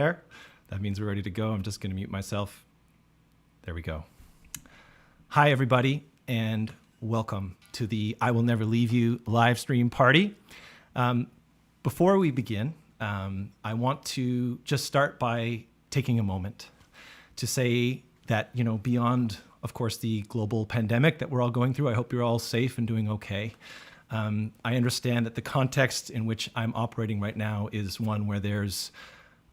That means we're ready to go. I'm just going to mute myself. There we go. Hi, everybody, and welcome to the I Will Never Leave You live stream party. Before we begin, I want to just start by taking a moment to say that, beyond, of course, the global pandemic that we're all going through, I hope you're all safe and doing okay. I understand that the context in which I'm operating right now is one where there's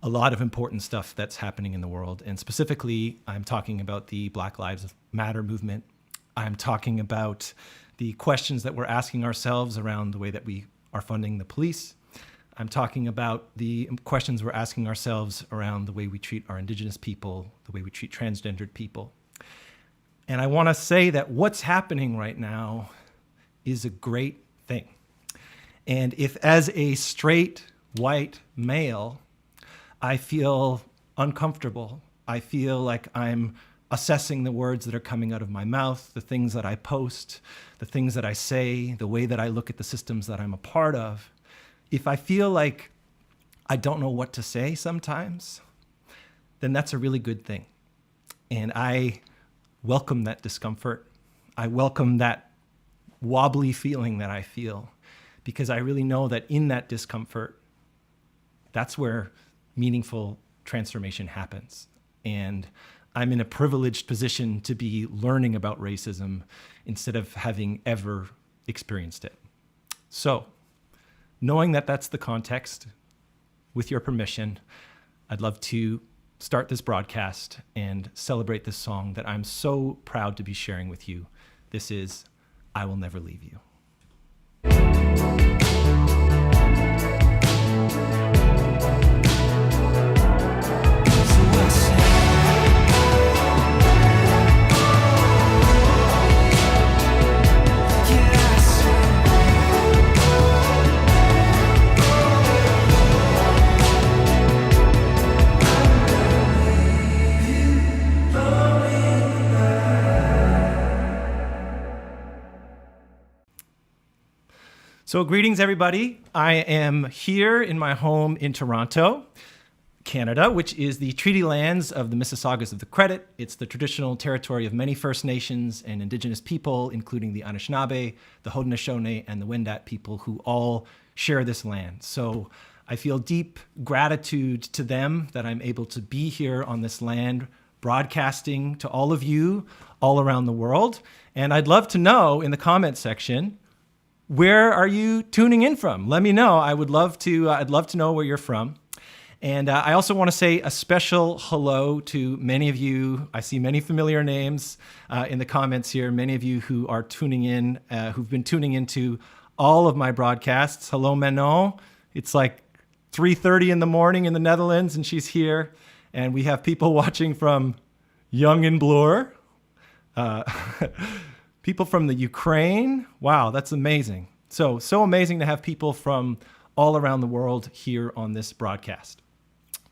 a lot of important stuff that's happening in the world. And specifically, I'm talking about the Black Lives Matter movement. I'm talking about the questions that we're asking ourselves around the way that we are funding the police. I'm talking about the questions we're asking ourselves around the way we treat our Indigenous people, the way we treat transgendered people. And I want to say that what's happening right now is a great thing. And if as a straight white male, I feel uncomfortable, I feel like I'm assessing the words that are coming out of my mouth, the things that I post, the things that I say, the way that I look at the systems that I'm a part of, if I feel like I don't know what to say sometimes, then that's a really good thing. And I welcome that discomfort. I welcome that wobbly feeling that I feel, because I really know that in that discomfort, that's where meaningful transformation happens. And I'm in a privileged position to be learning about racism instead of having ever experienced it. So, knowing that that's the context, with your permission, I'd love to start this broadcast and celebrate this song that I'm so proud to be sharing with you. This is I Will Never Leave You. So greetings, everybody. I am here in my home in Toronto, Canada, which is the treaty lands of the Mississaugas of the Credit. It's the traditional territory of many First Nations and Indigenous people, including the Anishinaabe, the Haudenosaunee, and the Wendat people, who all share this land. So I feel deep gratitude to them that I'm able to be here on this land, broadcasting to all of you all around the world. And I'd love to know in the comment section, where are you tuning in from? Let me know. I'd love to know where you're from. And I also want to say a special hello to many of you. I see many familiar names in the comments here. Many of you who are tuning in, who've been tuning into all of my broadcasts. Hello, Manon. It's like 3:30 in the morning in the Netherlands, and she's here. And we have people watching from Young and Bloor. People from the Ukraine. Wow, that's amazing. So amazing to have people from all around the world here on this broadcast.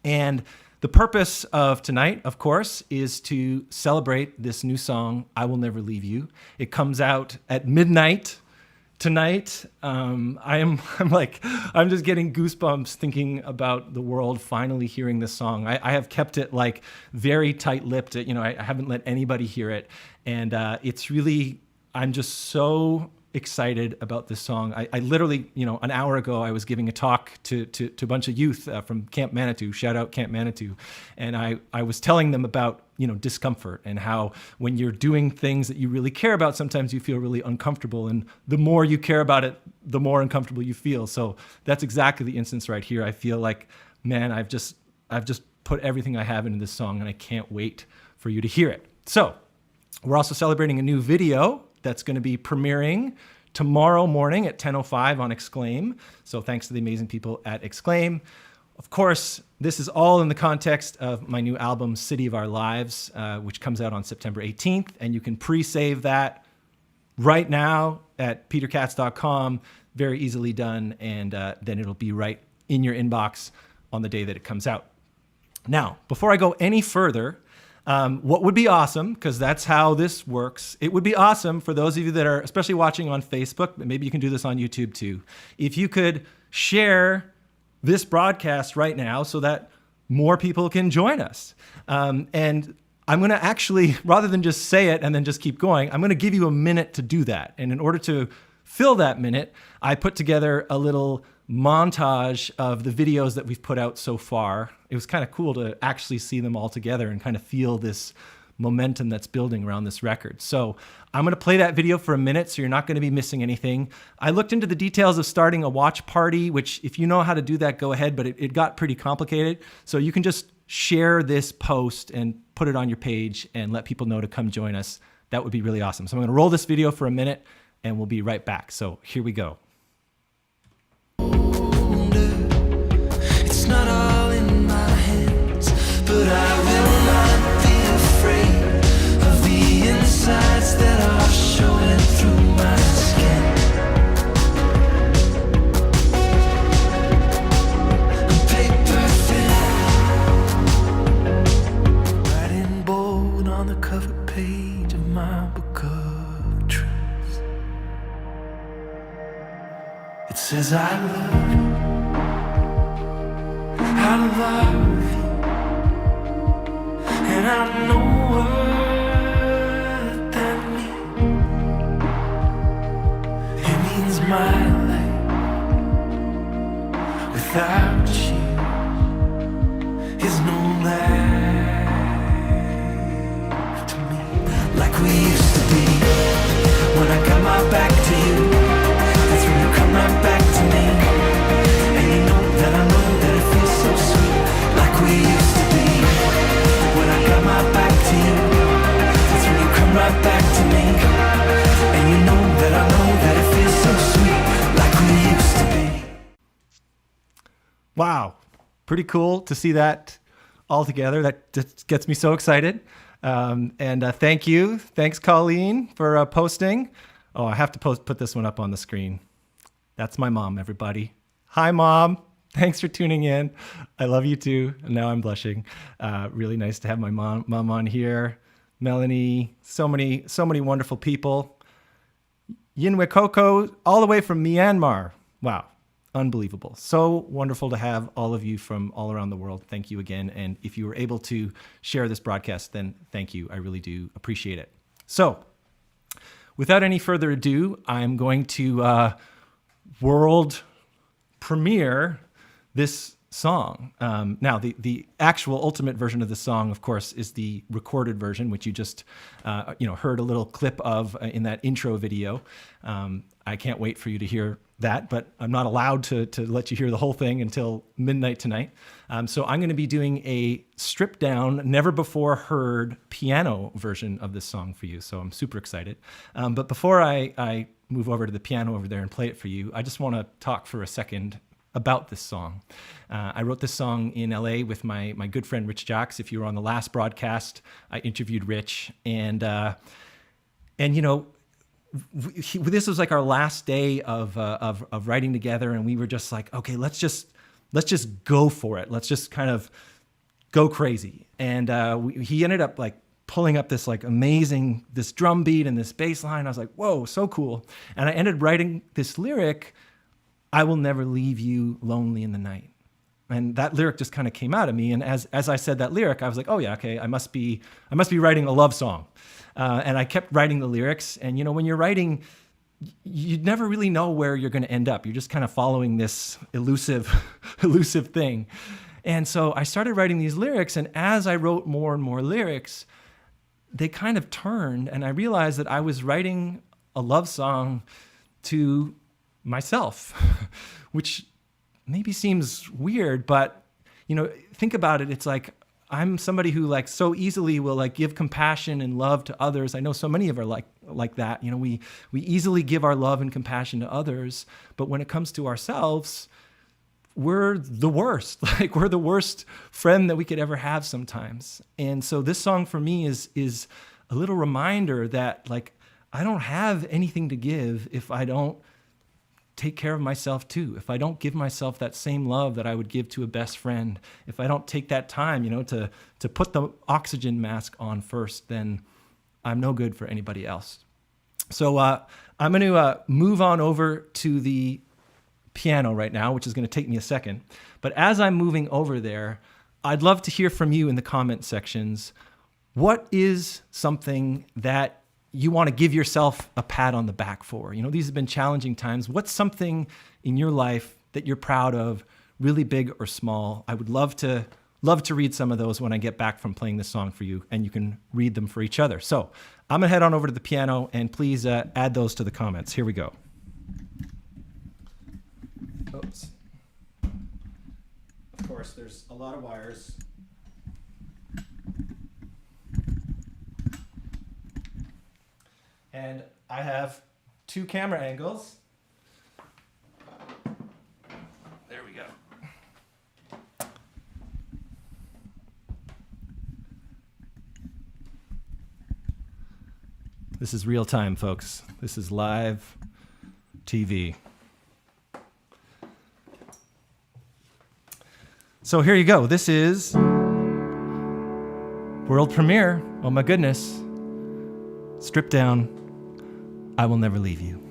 And the purpose of tonight, of course, is to celebrate this new song, I Will Never Leave You. It comes out at midnight tonight. I'm just getting goosebumps thinking about the world finally hearing this song. I have kept it like very tight-lipped. I haven't let anybody hear it. And it's really, I'm just so excited about this song. I literally, an hour ago, I was giving a talk to a bunch of youth from Camp Manitou, shout out Camp Manitou. And I was telling them about, discomfort and how when you're doing things that you really care about, sometimes you feel really uncomfortable. And the more you care about it, the more uncomfortable you feel. So that's exactly the instance right here. I feel like, man, I've just put everything I have into this song, and I can't wait for you to hear it. So we're also celebrating a new video that's going to be premiering tomorrow morning at 10:05 on Exclaim. So thanks to the amazing people at Exclaim. Of course, this is all in the context of my new album, City of Our Lives, which comes out on September 18th. And you can pre-save that right now at peterkatz.com. Very easily done. And then it'll be right in your inbox on the day that it comes out. Now, before I go any further, what would be awesome, because that's how this works, it would be awesome for those of you that are especially watching on Facebook, but maybe you can do this on YouTube too, if you could share this broadcast right now so that more people can join us. And I'm going to actually, rather than just say it and then just keep going, I'm going to give you a minute to do that. And in order to fill that minute, I put together a little montage of the videos that we've put out so far. It was kind of cool to actually see them all together and kind of feel this momentum that's building around this record. So I'm going to play that video for a minute, so you're not going to be missing anything. I looked into the details of starting a watch party, which if you know how to do that, go ahead, but it got pretty complicated. So you can just share this post and put it on your page and let people know to come join us. That would be really awesome. So I'm going to roll this video for a minute and we'll be right back. So here we go. It's not all in my hands, but I will not be afraid of the insides that are showing through my skin. I'm paper thin, writing bold on the cover page of my book of truths. It says I love you, I love you, and I know what that means. It means my life without you is no life to me. Like we used to be, when I got my back to you, that's when you come right back to me. And you know that I know that it feels so sweet, like we used to be. When I got my back to you, that's when you come right back to me. And you know that I know that it feels so sweet, like we used to be. Wow. Pretty cool to see that all together. That just gets me so excited. Thank you. Thanks, Colleen, for posting. Oh, I have to put this one up on the screen. That's my mom, everybody. Hi, Mom. Thanks for tuning in. I love you too. And now I'm blushing. Really nice to have my mom on here. Melanie, so many wonderful people. Yinwe Coco, all the way from Myanmar. Wow, unbelievable. So wonderful to have all of you from all around the world. Thank you again. And if you were able to share this broadcast, then thank you. I really do appreciate it. So without any further ado, I'm going to world premiere this song. Now, the actual ultimate version of the song, of course, is the recorded version, which you just heard a little clip of in that intro video. I can't wait for you to hear that, but I'm not allowed to let you hear the whole thing until midnight tonight. So I'm going to be doing a stripped down, never before heard piano version of this song for you. So I'm super excited. But before I move over to the piano over there and play it for you, I just want to talk for a second about this song. I wrote this song in LA with my good friend Rich Jacks. If you were on the last broadcast, I interviewed Rich, and this was like our last day of writing together, and we were just like, okay, let's just go for it. Let's just kind of go crazy. And he ended up like pulling up this like amazing, this drum beat and this bass line. I was like, whoa, so cool. And I ended writing this lyric, I will never leave you lonely in the night. And that lyric just kind of came out of me. And as I said that lyric, I was like, oh yeah, okay, I must be writing a love song. And I kept writing the lyrics. And when you're writing, you never really know where you're going to end up. You're just kind of following this elusive thing. And so I started writing these lyrics. And as I wrote more and more lyrics, they kind of turned. And I realized that I was writing a love song to myself, which maybe seems weird, but think about it. It's like I'm somebody who like so easily will like give compassion and love to others. I know so many of are like that. We easily give our love and compassion to others, but when it comes to ourselves, we're the worst. Like we're the worst friend that we could ever have sometimes. And so this song for me is a little reminder that like I don't have anything to give if I don't take care of myself too. If I don't give myself that same love that I would give to a best friend, if I don't take that time, to put the oxygen mask on first, then I'm no good for anybody else. So I'm going to move on over to the piano right now, which is going to take me a second. But as I'm moving over there, I'd love to hear from you in the comment sections. What is something that you want to give yourself a pat on the back for? You know, these have been challenging times. What's something in your life that you're proud of, really big or small? I would love to read some of those when I get back from playing this song for you, and you can read them for each other. So I'm gonna head on over to the piano, and please add those to the comments. Here we go. Oops. Of course, there's a lot of wires. And I have 2 camera angles. There we go. This is real time, folks. This is live TV. So here you go. This is world premiere. Oh my goodness. Stripped down. I Will Never Leave You.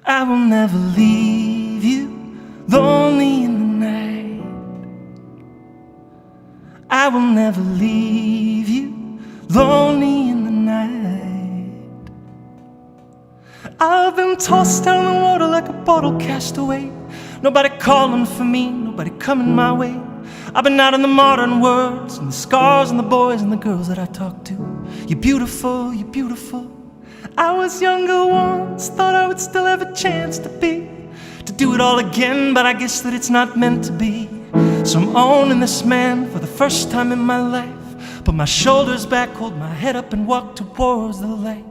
I will never leave you lonely in the night. I will never leave you lonely in the night. I've been tossed down the water like a bottle cast away. Nobody calling for me, nobody coming my way. I've been out in the modern words and the scars and the boys and the girls that I talk to. You're beautiful, you're beautiful. I was younger once, thought I would still have a chance to do it all again, but I guess that it's not meant to be. So I'm owning this man for the first time in my life. Put my shoulders back, hold my head up and walk towards the light.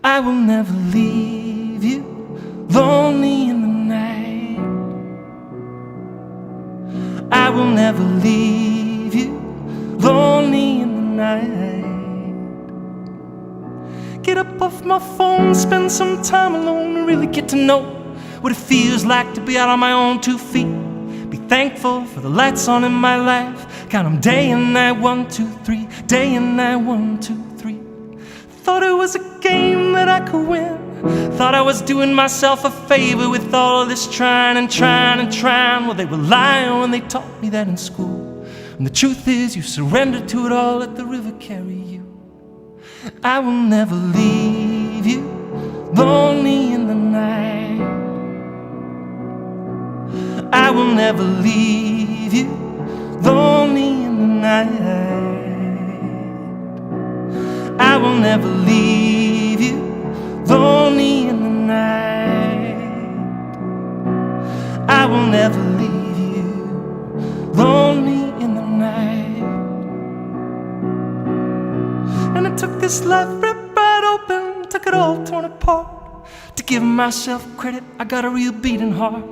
I will never leave you lonely in the night. I will never leave you lonely in the night. Get up off my phone, spend some time alone, and really get to know what it feels like to be out on my own 2 feet. Be thankful for the lights on in my life. Count them day and night, 1, 2, 3. Day and night, 1, 2, 3. Thought it was a game that I could win. Thought I was doing myself a favor with all of this trying and trying and trying. Well, they were lying when they taught me that in school. And the truth is, you surrender to it all, let the river carry you. I will never leave you lonely in the night. I will never leave you lonely in the night. I will never leave you lonely in the night. I will never leave you lonely in the night. And I took this life ripped right open, took it all torn apart. To give myself credit, I got a real beating heart.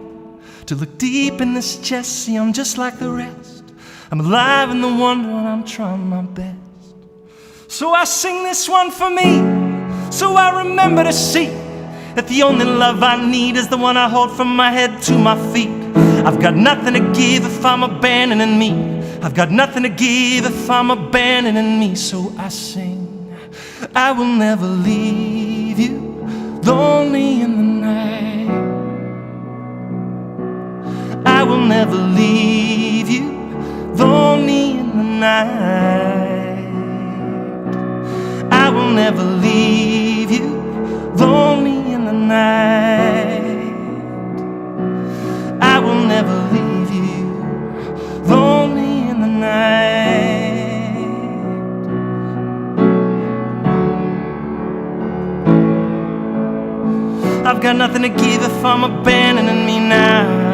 To look deep in this chest, see I'm just like the rest. I'm alive in the wonder and I'm trying my best. So I sing this one for me, so I remember to see that the only love I need is the one I hold from my head to my feet. I've got nothing to give if I'm abandoning me. I've got nothing to give if I'm abandoning me. So I sing, I will never leave you lonely in the night. I will never leave you lonely in the night. I will never leave you lonely in the night. I will never leave you lonely in the night. I've got nothing to give if I'm abandoning me now.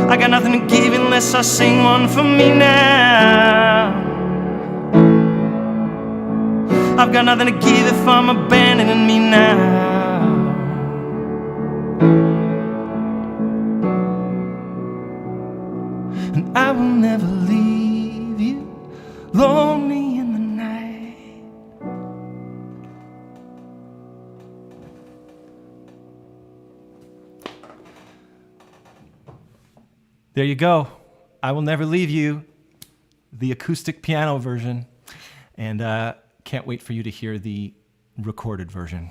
I got nothing to give unless I sing one for me now. I've got nothing to give if I'm abandoning me now. And I will never leave you lonely in the night. There you go. I will never leave you the acoustic piano version, and can't wait for you to hear the recorded version.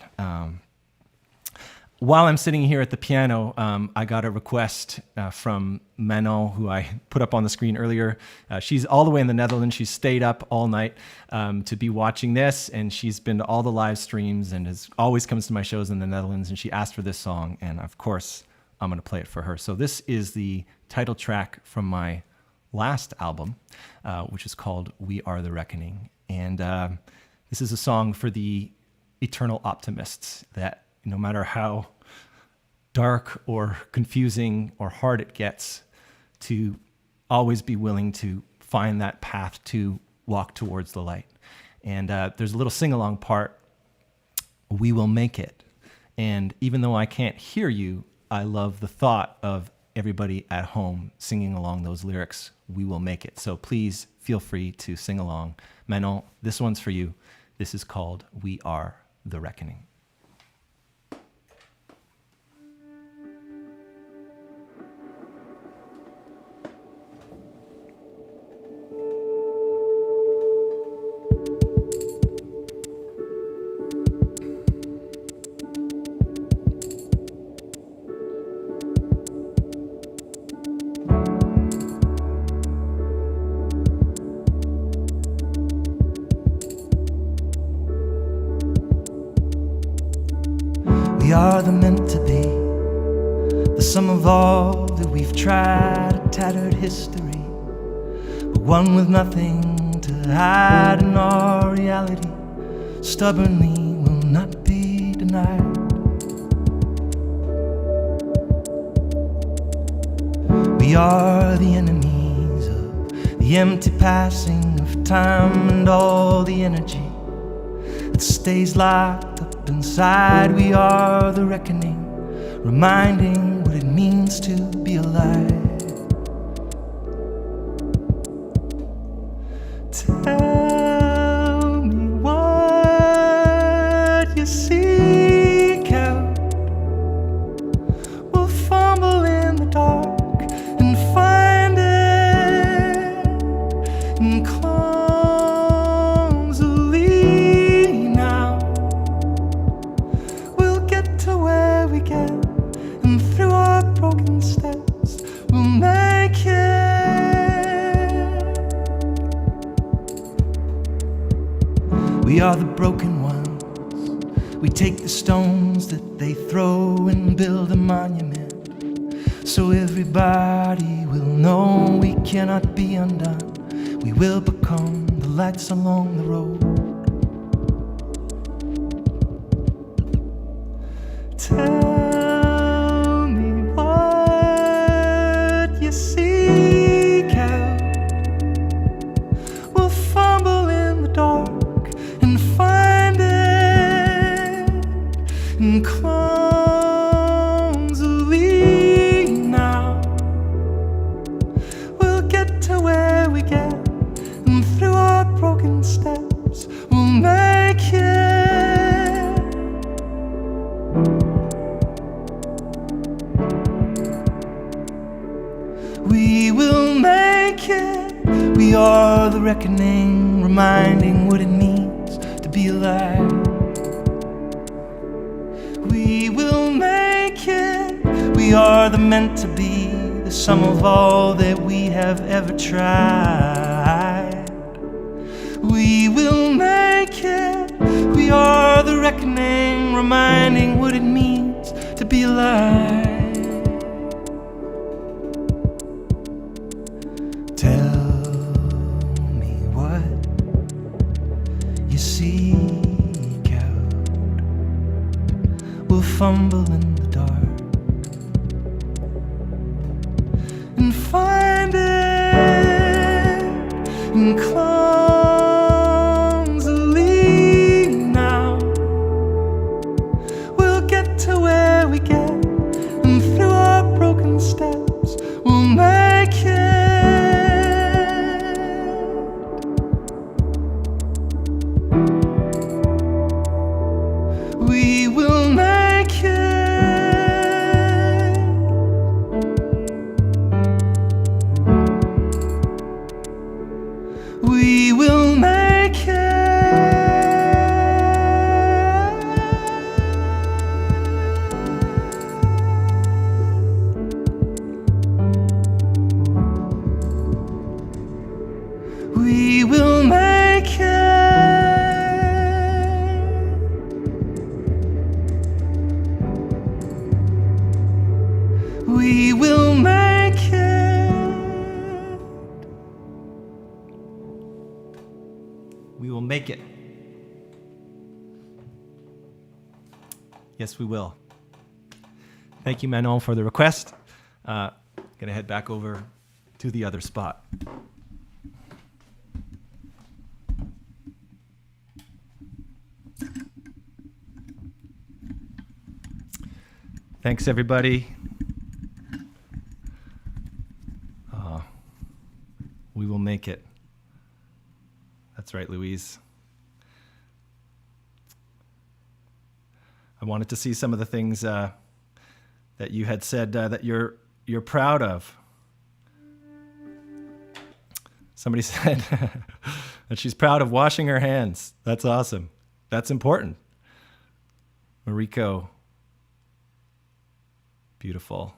While I'm sitting here at the piano, I got a request from Manon, who I put up on the screen earlier. She's all the way in the Netherlands. She stayed up all night to be watching this, and she's been to all the live streams and always comes to my shows in the Netherlands, and she asked for this song, and of course, I'm going to play it for her. So this is the title track from my last album, which is called We Are the Reckoning. And this is a song for the eternal optimists that no matter how dark or confusing or hard it gets, to always be willing to find that path to walk towards the light. And there's a little sing-along part, we will make it. And even though I can't hear you, I love the thought of everybody at home singing along those lyrics, we will make it. So please feel free to sing along. Manon, this one's for you. This is called We Are the Reckoning. We are the meant to be, the sum of all that we've tried, a tattered history, but one with nothing to hide in our reality, stubbornly will not be denied. We are the enemies of the empty passing of time and all the energy that stays locked up inside. We are the reckoning, reminding what it means to be alive. Tell me what you seek out. We'll fumble in the dark and find it, and clumsily now we'll get to where we get, and through our broken steps we'll make it. We are the broken ones. We take the stones that they throw and build a monument, so everybody will know we cannot be undone. We will become the lights along the road. Tell me what you seek out. We'll fumble in the dark and find it, and clumsily now we'll get to where we get, and through our broken steps we'll make it. We will make it. We are the reckoning, reminding what it means to be alive. We will make it. We are the meant to be, the sum of all that we have ever tried. We will make it. We are the reckoning, reminding what it means to be alive. Tell me what you seek out. We'll fumble in the dark and find it, and clumsily now we'll get to where we get, and through our broken steps we'll make it. We will make it. We will make it. Yes, we will. Thank you, Manon, for the request. Gonna head back over to the other spot. Thanks, everybody. We will make it. That's right, Louise. I wanted to see some of the things that you had said that you're proud of. Somebody said that she's proud of washing her hands. That's awesome. That's important. Mariko. Beautiful.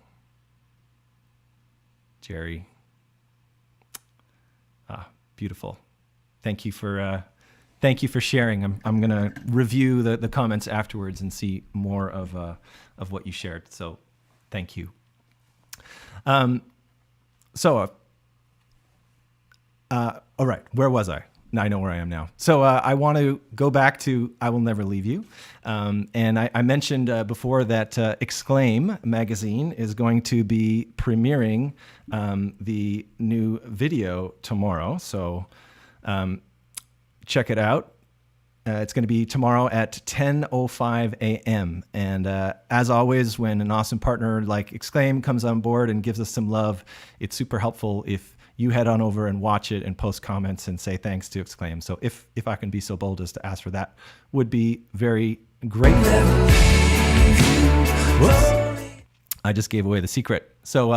Jerry. Beautiful. Thank you for sharing. I'm gonna review the comments afterwards and see more of what you shared. So, thank you. All right, where was I? Now I know where I am now. So I want to go back to I Will Never Leave You. And I mentioned before that Exclaim magazine is going to be premiering the new video tomorrow. So check it out. It's going to be tomorrow at 10:05 a.m. And as always, when an awesome partner like Exclaim comes on board and gives us some love, it's super helpful if you head on over and watch it and post comments and say thanks to Exclaim. So if I can be so bold as to ask for that, would be very grateful. Whoops. I just gave away the secret. So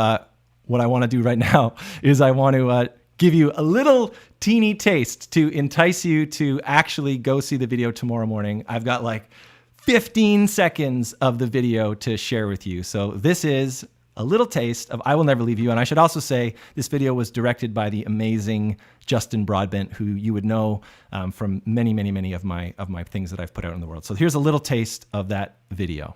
what I want to do right now is I want to give you a little teeny taste to entice you to actually go see the video tomorrow morning. I've got like 15 seconds of the video to share with you. So this is a little taste of I Will Never Leave You. And I should also say this video was directed by the amazing Justin Broadbent, who you would know from many, many, many of my things that I've put out in the world. So here's a little taste of that video.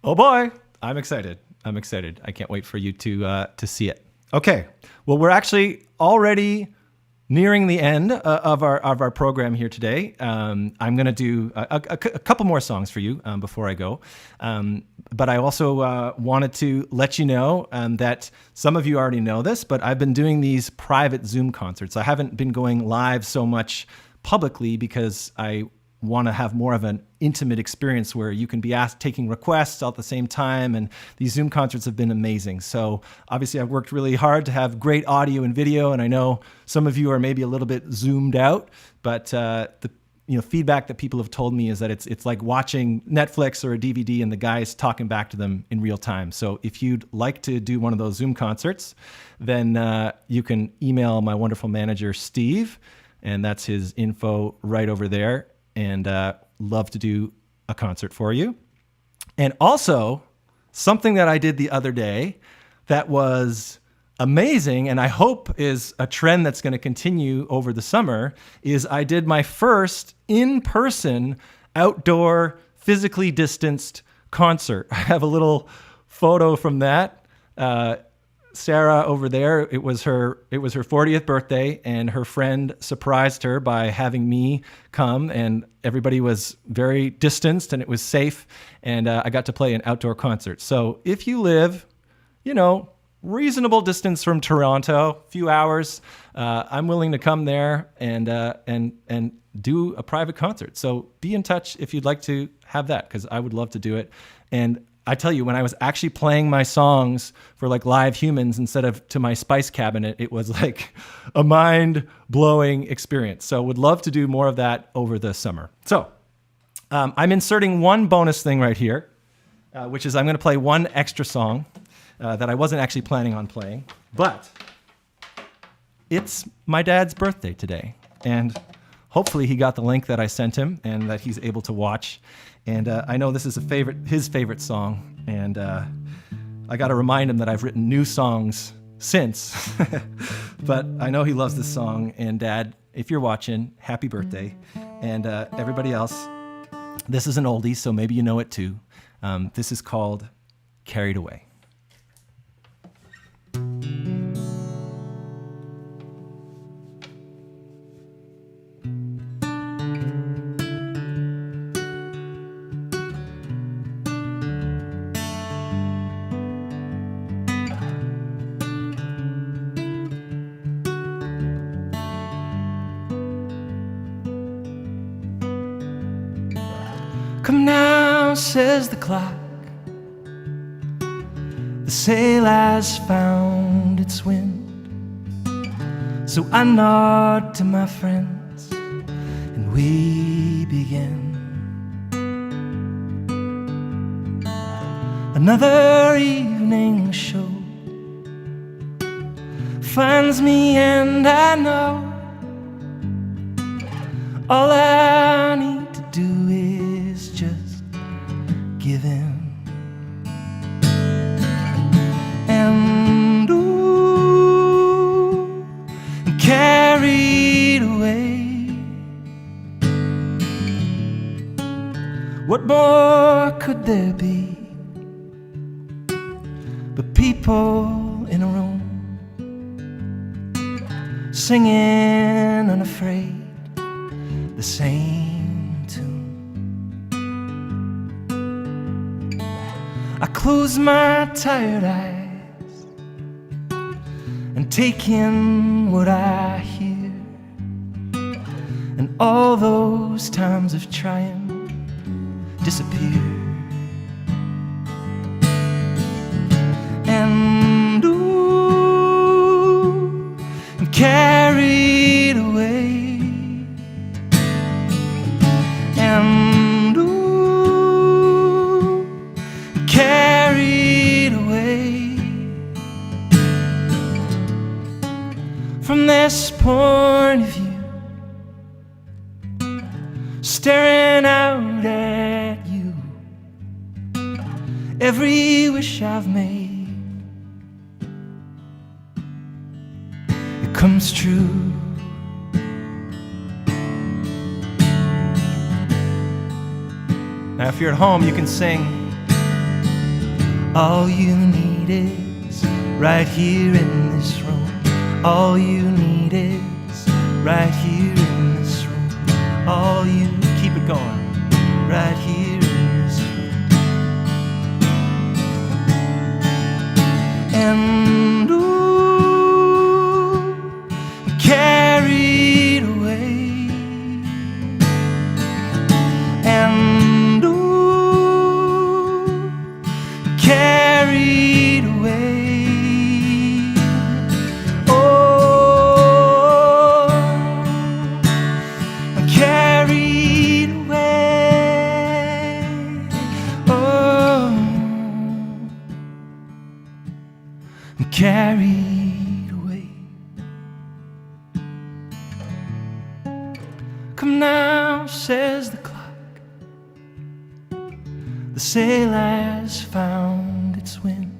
Oh boy, I'm excited. I can't wait for you to see it. Okay, well, we're actually already nearing the end of our program here today. I'm going to do a couple more songs for you before I go. But I also wanted to let you know that some of you already know this, but I've been doing these private Zoom concerts. I haven't been going live so much publicly because I want to have more of an intimate experience where you can be taking requests all at the same time. And these Zoom concerts have been amazing. So obviously I've worked really hard to have great audio and video. And I know some of you are maybe a little bit zoomed out, but the feedback that people have told me is that it's like watching Netflix or a DVD and the guys talking back to them in real time. So if you'd like to do one of those Zoom concerts, then you can email my wonderful manager, Steve, and that's his info right over there. And love to do a concert for you. And also, something that I did the other day that was amazing, and I hope is a trend that's going to continue over the summer, is I did my first in-person outdoor, physically distanced concert. I have a little photo from that. Sarah over there, it was her 40th birthday, and her friend surprised her by having me come, and everybody was very distanced and it was safe, and I got to play an outdoor concert. So if you live, reasonable distance from Toronto, a few hours, I'm willing to come there and do a private concert. So be in touch if you'd like to have that, because I would love to do it. And I tell you, when I was actually playing my songs for like Live Humans instead of to my Spice cabinet, it was like a mind-blowing experience. So would love to do more of that over the summer. So I'm inserting one bonus thing right here, which is I'm going to play one extra song that I wasn't actually planning on playing, but it's my dad's birthday today. And hopefully he got the link that I sent him and that he's able to watch. And I know this is his favorite song, And I got to remind him that I've written new songs since. But I know he loves this song. And Dad, if you're watching, happy birthday. And everybody else, this is an oldie, so maybe you know it too. This is called Carried Away. Come now, says the clock. The sail has found its wind. So I nod to my friends and we begin. Another evening show finds me, and I know all I need to do is just give in. And ooh, I'm carried away. What more could there be but people in a room singing unafraid the same tune? I close my tired eyes and take in what I hear, and all those times of trying disappear. And ooh, I'm carried away. And ooh, I'm carried away. From this point of view, staring out at you, every wish I've made, it comes true. Now if you're at home, you can sing. All you need is right here in this room. All you need is right here in this room. All you, keep it going, right here in this room. And ooh, I'm carried away. And ooh, I'm carried away. Oh, I'm carried away. Oh, I'm carried away. Come now, says the clock. The sail has found its wind.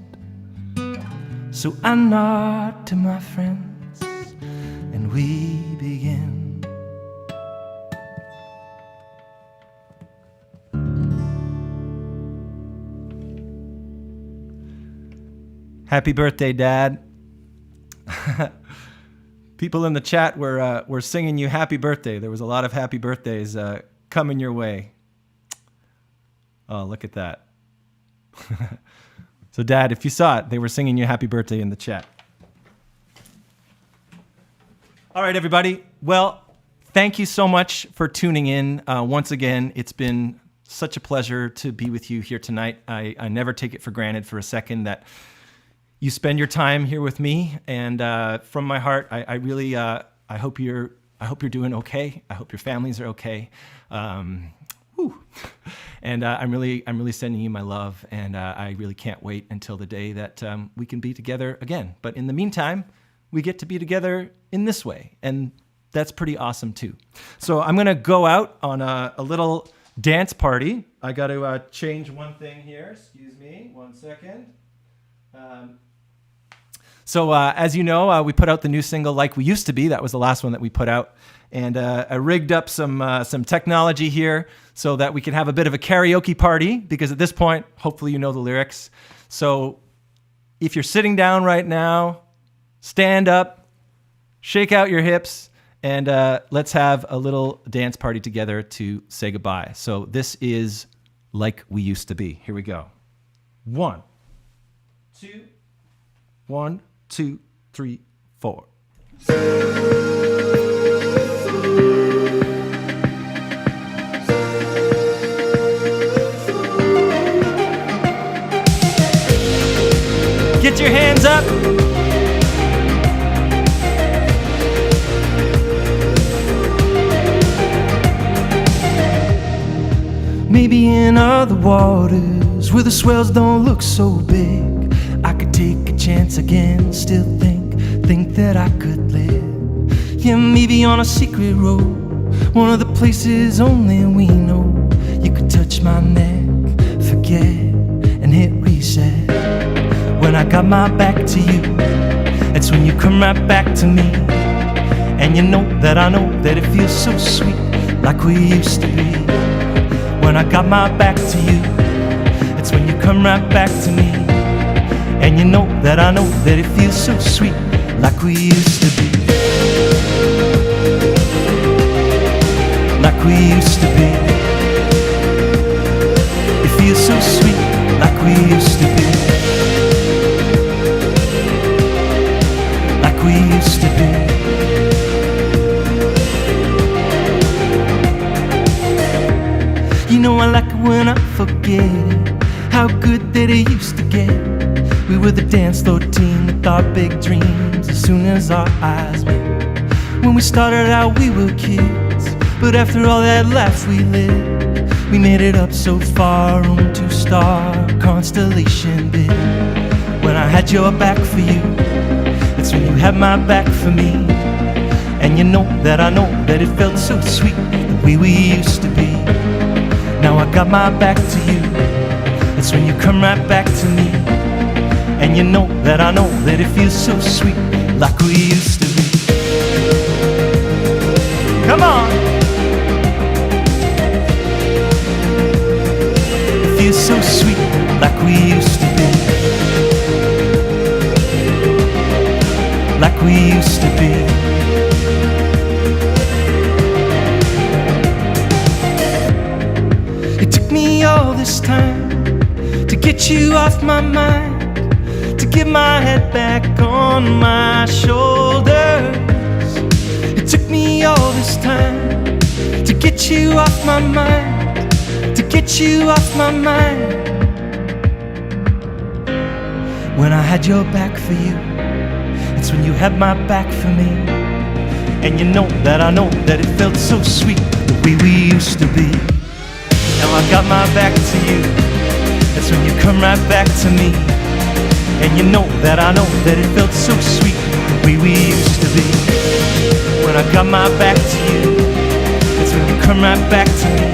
So I nod to my friends and we begin. Happy birthday, Dad. People in the chat were singing you happy birthday. There was a lot of happy birthdays coming your way. Oh, look at that. So, Dad, if you saw it, they were singing you happy birthday in the chat. All right, everybody. Well, thank you so much for tuning in. Once again, it's been such a pleasure to be with you here tonight. I never take it for granted for a second that you spend your time here with me. And from my heart, I really I hope you're doing okay. I hope your families are okay. And I'm really sending you my love, and I really can't wait until the day that we can be together again. But in the meantime, we get to be together in this way, and that's pretty awesome too. So I'm gonna go out on a little dance party. I got to change one thing here. Excuse me, 1 second. So as you know, we put out the new single "Like We Used to Be." That was the last one that we put out, and I rigged up some technology here so that we could have a bit of a karaoke party. Because at this point, hopefully, you know the lyrics. So if you're sitting down right now, stand up, shake out your hips, and let's have a little dance party together to say goodbye. So this is "Like We Used to Be." Here we go. 1, 2, 1, 2, 3, 4. Get your hands up. Maybe in other waters where the swells don't look so big, I could take a chance again, still think that I could live. Yeah, maybe on a secret road, one of the places only we know. You could touch my neck, forget, and hit reset. When I got my back to you, it's when you come right back to me. And you know that I know that it feels so sweet, like we used to be. When I got my back to you, it's when you come right back to me. And you know that I know that it feels so sweet, like we used to be. Like we used to be. It feels so sweet, like we used to be. Like we used to be. You know I like it when I forget it, how good that it used to get. We were the dance floor team with our big dreams as soon as our eyes met. When we started out we were kids, but after all that laughs we lived, we made it up so far on 2-star constellation bid. When I had your back for you, that's when you had my back for me. And you know that I know that it felt so sweet, the way we used to be. Now I got my back to you, that's when you come right back to me. And you know that I know that it feels so sweet, like we used to be. Come on! It feels so sweet, like we used to be. Like we used to be. It took me all this time to get you off my mind, to get my head back on my shoulders. It took me all this time to get you off my mind, to get you off my mind. When I had your back for you, it's when you had my back for me. And you know that I know that it felt so sweet, the way we used to be. Now I got my back to you, that's when you come right back to me. And you know that I know that it felt so sweet, the way we used to be. When I got my back to you, that's when you come right back to me.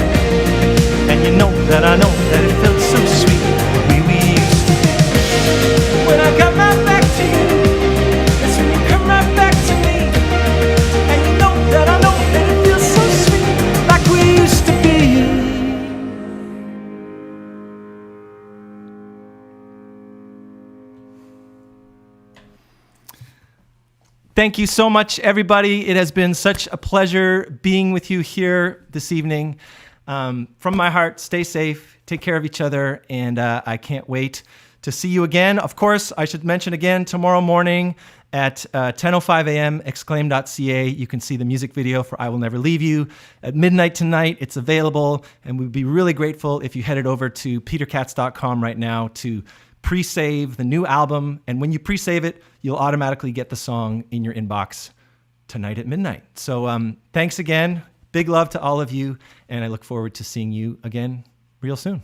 And you know that I know that it felt so sweet, the way we used to be. When I got my back to you, that's when you come right back to me. And you know that I know that it feels so sweet, like we used to be. Thank you so much, everybody. It has been such a pleasure being with you here this evening. From my heart, stay safe, take care of each other, and I can't wait to see you again. Of course, I should mention again, tomorrow morning at 10:05 a.m., exclaim.ca, you can see the music video for I Will Never Leave You. At midnight tonight, it's available, and we'd be really grateful if you headed over to peterkatz.com right now to pre-save the new album, and when you pre-save it, you'll automatically get the song in your inbox tonight at midnight. So thanks again. Big love to all of you, and I look forward to seeing you again real soon.